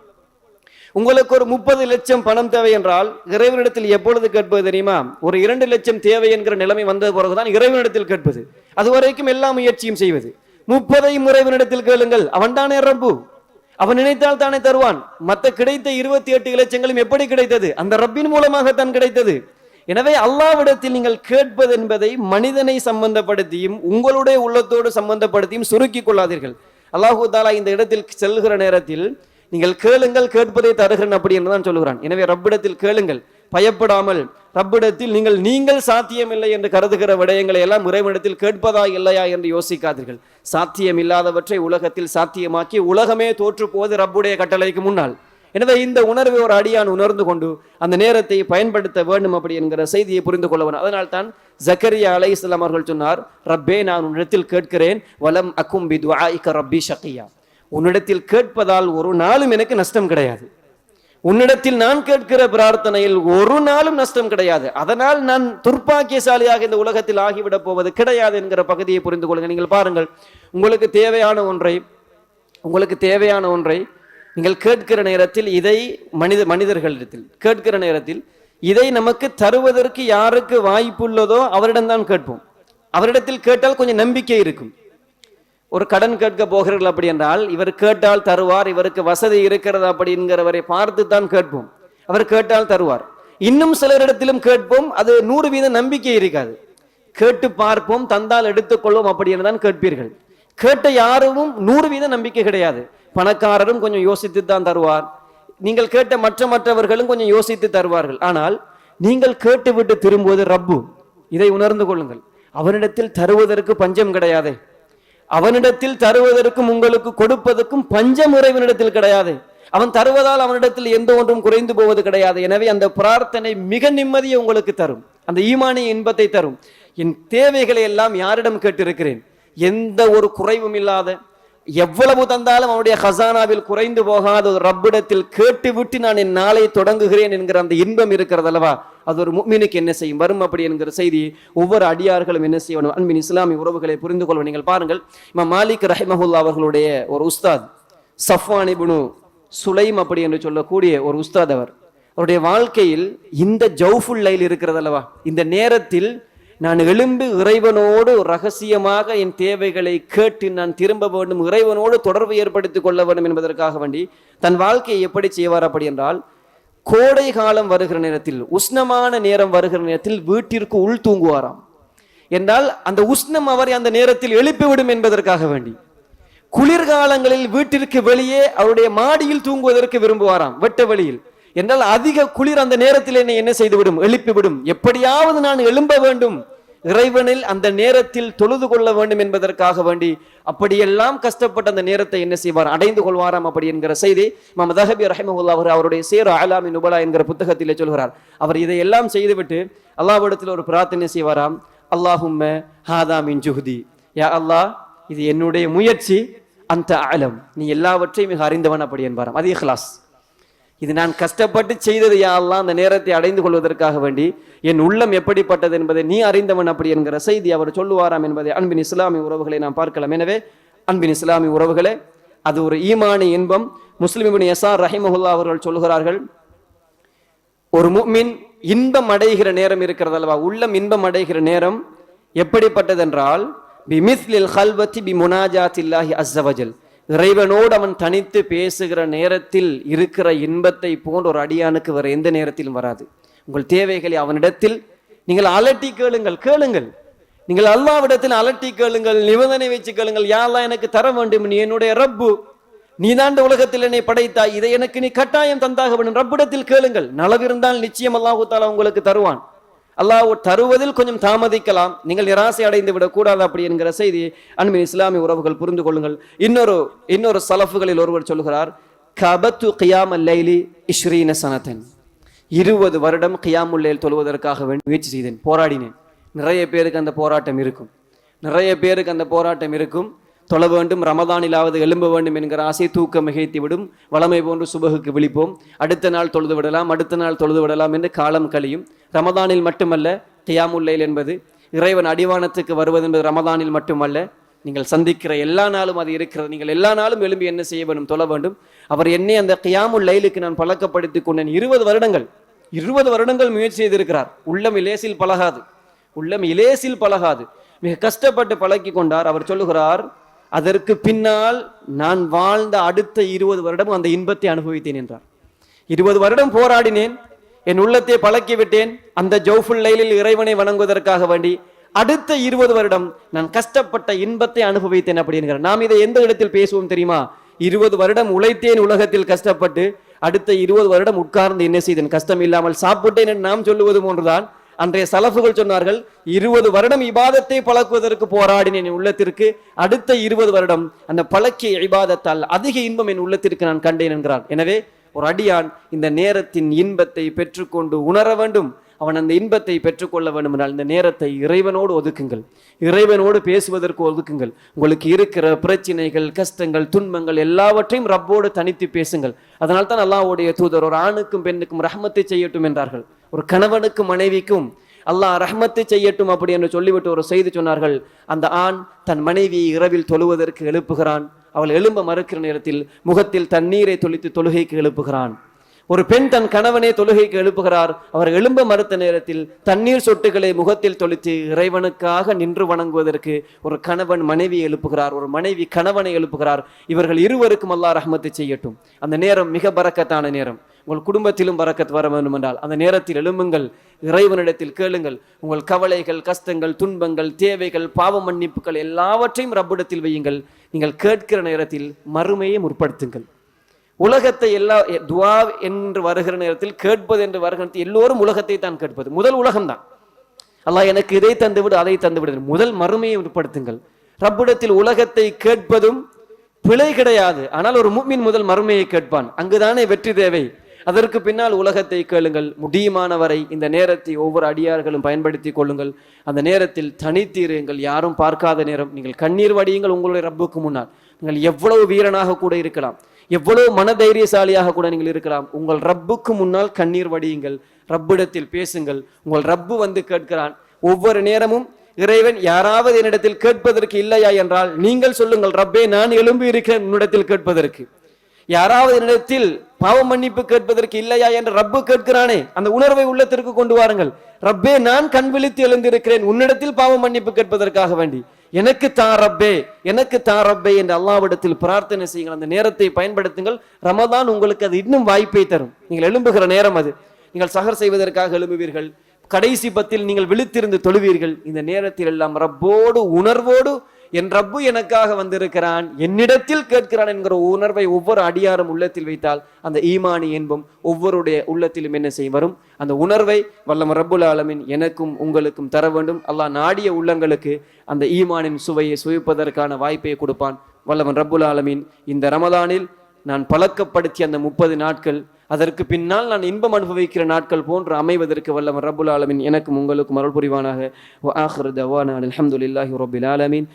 உங்களுக்கு ஒரு 30 லட்சம் பணம் தேவை என்றால் இறைவனிடத்தில் எப்பொழுது கேட்பது தெரியுமா? ஒரு 2 லட்சம் தேவை என்கிற நிலைமை வந்த பிறகுதான் இறைவனிடத்தில் கேட்பது. அதுவரைக்கும் எல்லா முயற்சியும் செய்வது. 30 இறைவனிடத்தில் கேளுங்கள், அவன் தானே ரப்பு, அவன் நினைத்தால் தானே தருவான். மற்ற கிடைத்த 28 லட்சங்களும் எப்படி கிடைத்தது? அந்த ரப்பின் மூலமாகத்தான் கிடைத்தது. எனவே அல்லாஹ்விடத்தில் நீங்கள் கேட்பது என்பதை மனிதனை சம்பந்தப்படுத்தியும் உங்களுடைய உள்ளத்தோடு சம்பந்தப்படுத்தியும் சுருக்கிக் கொள்ளாதீர்கள். அல்லாஹு தஆலா இந்த இடத்தில் செல்கிற நேரத்தில் நீங்கள் கேளுங்கள், கேட்பதை தருகிறேன் அப்படி என்றுதான் சொல்கிறான். எனவே ரப்பிடத்தில் கேளுங்கள், பயப்படாமல் ரப்பிடத்தில் நீங்கள் சாத்தியமில்லை என்று கருதுகிற விடயங்களை எல்லாம் இறைவனிடத்தில் கேட்பதா இல்லையா என்று யோசிக்காதீர்கள். சாத்தியம் இல்லாதவற்றை உலகத்தில் சாத்தியமாக்கி உலகமே தோற்று போவது ரப்புடைய கட்டளைக்கு முன்னால். எனவே இந்த உணர்வை ஒரு அடியான் உணர்ந்து கொண்டு அந்த நேரத்தை பயன்படுத்த வேண்டும் அப்படி என்கிற செய்தியை புரிந்து கொள்ளவன். அதனால் தான் ஜக்கரியா அலைஹிஸ்ஸலாம் அவர்கள் சொன்னார், ரப்பே நான் உன்னிடத்தில் கேட்கிறேன், வலம் அக்கும் பிதுஆஇக ரப்பி ஷகியா, உன்னிடத்தில் கேட்பதால் ஒரு நாளும் எனக்கு நஷ்டம் கிடையாது. உன்னிடத்தில் நான் கேட்கிற பிரார்த்தனையில் ஒரு நாளும் நஷ்டம் கிடையாது. அதனால் நான் துர்ப்பாக்கியசாலியாக இந்த உலகத்தில் ஆகிவிடப் போவது கிடையாது என்கிற பகுதியை புரிந்து கொள்ளுங்க. நீங்கள் பாருங்கள், உங்களுக்கு தேவையான ஒன்றை நீங்கள் கேட்கிற நேரத்தில் இதை மனிதர்களிடத்தில் கேட்கிற நேரத்தில் இதை நமக்கு தருவதற்கு யாருக்கு வாய்ப்புள்ளதோ அவரிடம்தான் கேட்போம். அவரிடத்தில் கேட்டால் கொஞ்சம் நம்பிக்கை இருக்கும். ஒரு கடன் கேட்க போகிறீர்கள் அப்படி என்றால் இவர் கேட்டால் தருவார், இவருக்கு வசதி இருக்கிறது அப்படிங்கிறவரை பார்த்து தான் கேட்போம். அவர் கேட்டால் தருவார். இன்னும் சிலரிடத்திலும் கேட்போம், அது 100% நம்பிக்கை இருக்காது. கேட்டு பார்ப்போம், தந்தால் எடுத்துக்கொள்வோம் அப்படி என்றுதான் கேட்பீர்கள். கேட்ட யாரும் 100% நம்பிக்கை கிடையாது. பணக்காரரும் கொஞ்சம் யோசித்து தான் தருவார். நீங்கள் கேட்ட மற்றவர்களும் கொஞ்சம் யோசித்து தருவார்கள். ஆனால் நீங்கள் கேட்டுவிட்டு திரும்புவது ரப்பு. இதை உணர்ந்து கொள்ளுங்கள். அவனிடத்தில் தருவதற்கு பஞ்சம் கிடையாது. அவனிடத்தில் தருவதற்கும் உங்களுக்கு கொடுப்பதற்கும் பஞ்சம் இறைவனிடத்தில் கிடையாது. அவன் தருவதால் அவனிடத்தில் எந்த ஒன்றும் குறைந்து போவது கிடையாது. எனவே அந்த பிரார்த்தனை மிக நிம்மதியை உங்களுக்கு தரும், அந்த ஈமானிய இன்பத்தை தரும். என் தேவைகளை எல்லாம் யாரிடம் கேட்டிருக்கிறேன், எந்த ஒரு குறைவும் இல்லாத, எவ்வளவு தந்தாலும் அவனுடைய ஹசானாவில் குறைந்து போகாத ஒரு ரப்பிடத்தில் கேட்டுவிட்டு நான் என் நாளை தொடங்குகிறேன் என்கிற அந்த இன்பம் இருக்கிறது அல்லவா, அது ஒரு முஃமினுக்கு என்ன செய்யும், வரும் அப்படி என்கிற செய்தி ஒவ்வொரு அடியார்களும் என்ன செய்யணும். அன்பின் இஸ்லாமிய உறவுகளை புரிந்து கொள்வோம். நீங்கள் பாருங்கள், இமாம் மாலிக் ரஹிமஹுல்லா அவர்களுடைய ஒரு உஸ்தாத் சஃப்வான் இப்னு சுலைம் அப்படி என்று சொல்லக்கூடிய ஒரு உஸ்தாத், அவருடைய வாழ்க்கையில் இந்த ஜௌஃபுல் லைல் இருக்கிறது அல்லவா, இந்த நேரத்தில் நான் எழும்பி இறைவனோடு ரகசியமாக என் தேவைகளை கேட்டு நான் திரும்ப வேண்டும், இறைவனோடு தொடர்பு ஏற்படுத்திக் கொள்ள வேண்டும் என்பதற்காக வேண்டி தன் வாழ்க்கையை எப்படி செய்வார் அப்படி என்றால், கோடை காலம் வருகிற நேரத்தில், உஷ்ணமான நேரம் வருகிற நேரத்தில் வீட்டிற்கு உள் தூங்குவாராம். என்றால் அந்த உஷ்ணம் அவரை அந்த நேரத்தில் எழுப்பிவிடும் என்பதற்காக வேண்டி. குளிர்காலங்களில் வீட்டிற்கு வெளியே அவருடைய மாடியில் தூங்குவதற்கு விரும்புவாராம், வெட்ட வெளியில். என்றால் அதிக குளிர் அந்த நேரத்தில் என்னை என்ன செய்துவிடும், எழுப்பிவிடும். எப்படியாவது நான் எழும்ப வேண்டும், இறைவனில் அந்த நேரத்தில் தொழுது கொள்ள வேண்டும் என்பதற்காக வேண்டி அப்படியெல்லாம் கஷ்டப்பட்ட அந்த நேரத்தை என்ன செய்வார், அடைந்து கொள்வாராம் அப்படி என்கிற செய்தி இமாம் தஹபி ரஹிமஹுல்லா அவருடைய சேர் அலாமி நுபலா என்கிற புத்தகத்திலே சொல்கிறார். அவர் இதையெல்லாம் செய்துவிட்டு அல்லாஹ்விடத்தில் ஒரு பிரார்த்தனை செய்வாராம், அல்லாஹும்ம ஹாதா மின் ஜுஹ்தி, யா அல்லாஹ் இது என்னுடைய முயற்சி, அந்த அலம் நீ எல்லாவற்றையும் மிக அறிந்தவன் அப்படி என்பாராம். அது இஹ்லாஸ். இது நான் கஷ்டப்பட்டு செய்தது யா அல்லாஹ், அந்த நேரத்தை அடைந்து கொள்வதற்காக வேண்டி என் உள்ளம் எப்படிப்பட்டது என்பதை நீ அறிந்தவன் அப்படி என்கிற செய்தி அவர் சொல்லுவாராம் என்பதை அன்பின் இஸ்லாமிய உறவுகளை நாம் பார்க்கலாம். எனவே அன்பின் இஸ்லாமிய உறவுகளே, அது ஒரு ஈமானி இன்பம். முஸ்லிம் இப்னு யஸார் ரஹிமஹுல்லா அவர்கள் சொல்கிறார்கள், ஒரு முஃமின் இன்பம் அடைகிற நேரம் இருக்கிறது அல்லவா, உள்ளம் இன்பம் அடைகிற நேரம் எப்படிப்பட்டது என்றால், பிமிஸ்லில் கல்வத்தி பி முனாஜாத்தில்லாஹி அஸ்ஸவஜல், இறைவனோடு அவன் தனித்து பேசுகிற நேரத்தில் இருக்கிற இன்பத்தை போன்ற ஒரு அடியானுக்கு வேற எந்த நேரத்திலும் வராது. உங்கள் தேவைகளை அவனிடத்தில் நீங்கள் அலட்டி கேளுங்கள். நீங்கள் அல்லாஹ்விடத்தில் அலட்டி கேளுங்கள், நிபந்தனை வச்சு கேளுங்கள். யா அல்லாஹ் எனக்கு தர வேண்டும், நீ என்னுடைய ரப்பு, நீ தான் உலகத்தில் என்னை படைத்தாய், இதை எனக்கு நீ கட்டாயம் தந்தாக வேண்டும். ரப்பிடத்தில் கேளுங்கள். நலவிருந்தால் நிச்சயம் அல்லாஹு தஆலா உங்களுக்கு தருவான். அல்லாஹ் தருவதில் கொஞ்சம் தாமதிக்கலாம், நீங்கள் நிராசை அடைந்து விடக் கூடாது அப்படி என்கிற செய்தி அன்பின் இஸ்லாமிய உறவுகள் புரிந்து கொள்ளுங்கள். இன்னொரு சலஃபுகளில் ஒருவர் சொல்கிறார், கபத்து கியாமல் லைலி 20 சனத்தன், 20 வருடம் கியாமுல் லைல் தொழுவதற்காக முயற்சி செய்தேன், போராடினேன். நிறைய பேருக்கு அந்த போராட்டம் இருக்கும். தொழ வேண்டும், ரமதானிலாவது எழும்ப வேண்டும் என்கிற ஆசை தூக்கம் மிகைத்து விடும். வளமை போன்று சுபகுக்கு விழிப்போம், அடுத்த நாள் தொழுது விடலாம் என்று காலம் கழியும். ரமதானில் மட்டுமல்ல, கியாமுல் லைல் என்பது இறைவன் அடிவானத்துக்கு வருவது என்பது ரமதானில் மட்டுமல்ல, நீங்கள் சந்திக்கிற எல்லா நாளும் அது இருக்கிறது. நீங்கள் எல்லா நாளும் எழும்பி என்ன செய்ய வேண்டும், தொழ வேண்டும். அவர் என்னை அந்த கியாமுல் லைலுக்கு நான் பழக்கப்படுத்திக் கொண்டேன். 20 வருடங்கள் முயற்சி செய்திருக்கிறார். உள்ளம் இலேசில் பழகாது, மிக கஷ்டப்பட்டு பழக்கி கொண்டார். அவர் சொல்லுகிறார், அதற்கு பின்னால் நான் வாழ்ந்த அடுத்த 20 வருடம் அந்த இன்பத்தை அனுபவித்தேன் என்றார். 20 வருடம் போராடினேன், என் உள்ளத்தை பழக்கி விட்டேன் அந்த ஜௌஃபுல் லைலில் இறைவனை வணங்குவதற்காக வேண்டி. அடுத்த 20 வருடம் நான் கஷ்டப்பட்ட இன்பத்தை அனுபவித்தேன் அப்படி என்கிறார். நாம் இதை எந்த இடத்தில் பேசுவோம் தெரியுமா? 20 வருடம் உழைத்தேன் உலகத்தில் கஷ்டப்பட்டு, அடுத்த 20 வருடம் உட்கார்ந்து என்ன செய்தேன், கஷ்டம் இல்லாமல் சாப்பிட்டேன் என்று நாம் சொல்லுவது போன்றுதான் அன்றைய சலஃபுகள் சொன்னார்கள், 20 வருடம் இபாதத்தை பழக்குவதற்கு போராடினேன் என் உள்ளத்திற்கு, அடுத்த 20 வருடம் அந்த பழக்கிய இபாதத்தால் அதிக இன்பம் என் உள்ளத்திற்கு நான் கண்டேன் என்கிறான். எனவே ஒரு அடியான் இந்த நேரத்தின் இன்பத்தை பெற்றுக்கொண்டு உணர வேண்டும். அவன் அந்த இன்பத்தை பெற்றுக்கொள்ள வேண்டும் என்றால் இந்த நேரத்தை இறைவனோடு ஒதுக்குங்கள், இறைவனோடு பேசுவதற்கு ஒதுக்குங்கள். உங்களுக்கு இருக்கிற பிரச்சனைகள், கஷ்டங்கள், துன்பங்கள் எல்லாவற்றையும் ரப்போடு தனித்து பேசுங்கள். அதனால் தான் அல்லாஹ்வுடைய தூதர் ஒரு ஆணுக்கும் பெண்ணுக்கும் ரஹ்மத்தை செய்யட்டும் என்றார்கள். ஒரு கணவனுக்கும் மனைவிக்கும் அல்லாஹ் ரஹ்மத்தை செய்யட்டும் அப்படி என்று சொல்லிவிட்டு ஒரு செய்தி சொன்னார்கள். அந்த ஆண் தன் மனைவியை இரவில் தொழுவதற்கு எழுப்புகிறான். அவள் எழும்ப மறுக்கிற நேரத்தில் முகத்தில் தண்ணீரை தொளித்து தொழுகைக்கு எழுப்புகிறான். ஒரு பெண் தன் கணவனை தொழுகைக்கு எழுப்புகிறார். அவர் எழும்ப மறுத்த நேரத்தில் தண்ணீர் சொட்டுகளை முகத்தில் தொளித்து இறைவனுக்காக நின்று வணங்குவதற்கு ஒரு கணவன் மனைவி எழுப்புகிறார், ஒரு மனைவி கணவனை எழுப்புகிறார். இவர்கள் இருவருக்கும் அல்லாஹ் ரஹ்மத்தை செய்யட்டும். அந்த நேரம் மிக பரக்கத்தான நேரம். உங்கள் குடும்பத்திலும் பரக்கத் வர வேண்டும் என்றால் அந்த நேரத்தில் எழும்புங்கள், இறைவனிடத்தில் கேளுங்கள். உங்கள் கவலைகள், கஷ்டங்கள், துன்பங்கள், தேவைகள், பாவ மன்னிப்புகள் எல்லாவற்றையும் ரப்பிடத்தில் வையுங்கள். நீங்கள் கேட்கிற நேரத்தில் மறுமையை முற்படுத்துங்கள். உலகத்தை துவா என்று வருகிற நேரத்தில், கேட்பது என்று வருகிற நேரத்தில் எல்லோரும் உலகத்தை தான் கேட்பது. முதல் உலகம்தான். அல்லாஹ் எனக்கு இதை தந்துவிடு, அதை தந்துவிடு. முதல் மறுமையை முற்படுத்துங்கள். ரப்பிடத்தில் உலகத்தை கேட்பதும் பிழை கிடையாது. ஆனால் ஒரு முஃமின் முதல் மறுமையை கேட்பான். அங்குதானே வெற்றி தேவை. அதற்கு பின்னால் உலகத்தை கேளுங்கள். முடியுமானவரை இந்த நேரத்தை ஒவ்வொரு அடியார்களும் பயன்படுத்தி கொள்ளுங்கள். அந்த நேரத்தில் தனித்தீருங்கள். யாரும் பார்க்காத நேரம். நீங்கள் கண்ணீர் வடியுங்கள் உங்களுடைய ரப்புக்கு முன்னால். நீங்கள் எவ்வளவு வீரனாக கூட இருக்கலாம், எவ்வளவு மனதைரியசாலியாக கூட நீங்கள் இருக்கலாம். உங்கள் ரப்புக்கு முன்னால் கண்ணீர் வடியுங்கள், ரப்பிடத்தில் பேசுங்கள். உங்கள் ரப்பு வந்து கேட்கிறான். ஒவ்வொரு நேரமும் இறைவன் யாராவது என்னிடத்தில் கேட்பதற்கு இல்லையா என்றால் நீங்கள் சொல்லுங்கள், ரப்பே நான் எழும்பி இருக்கிறேன் உன்னிடத்தில் கேட்பதற்கு. யாராவது என்னிடத்தில் பாவ மன்னிப்பு கேட்பதற்கு இல்லையா என்று ரப்பு கேட்கிறானே, அந்த உணர்வை உள்ளத்திற்கு கொண்டு வாருங்கள். ரப்பே நான் கண் விழித்து எழுந்திருக்கிறேன் உன்னிடத்தில் பாவ மன்னிப்பு கேட்பதற்காக வேண்டி, எனக்கு தா ரப்பே, எனக்கு தா ரப்பே என்று அல்லாஹ்விடத்தில் பிரார்த்தனை செய்யுங்கள். அந்த நேரத்தை பயன்படுத்துங்கள். ரமதான் உங்களுக்கு அது இன்னும் வாய்ப்பை தரும். நீங்கள் எழும்புகிற நேரம் அது. நீங்கள் சஹர் செய்வதற்காக எழும்புவீர்கள். கடைசி பத்தில் நீங்கள் விழித்திருந்து தொழுவீர்கள். இந்த நேரத்தில் எல்லாம் ரப்போடு உணர்வோடு என் ரப்பு எனக்காக வந்திருக்கிறான், என்னிடத்தில் கேட்கிறான் என்கிற உணர்வை ஒவ்வொரு அடியாரும் உள்ளத்தில் வைத்தால் அந்த ஈமானி என்பும் ஒவ்வொருடைய உள்ளத்திலும் என்ன செய்ய வரும். அந்த உணர்வை வல்லம் ரப்புல் ஆலமீன் எனக்கும் உங்களுக்கும் தர வேண்டும். அல்லாஹ் நாடிய உள்ளங்களுக்கு அந்த ஈமானின் சுவையை சுவைப்பதற்கான வாய்ப்பை கொடுப்பான். வல்லவன் ரப்புல் ஆலமீன் இந்த ரமலானில் நான் பழக்கப்படுத்திய அந்த 30 நாட்கள், அதற்கு பின்னால் நான் இன்பம் அனுபவிக்கிற நாட்கள் போன்று அமைவதற்கு வல்லவன் ரப்புல் ஆலமீன் எனக்கும் உங்களுக்கும் அருள் புரிவானாக. வ ஆகிரு தவானா அல்ஹம்துலில்லாஹி ரப்பில் ஆலமீன்.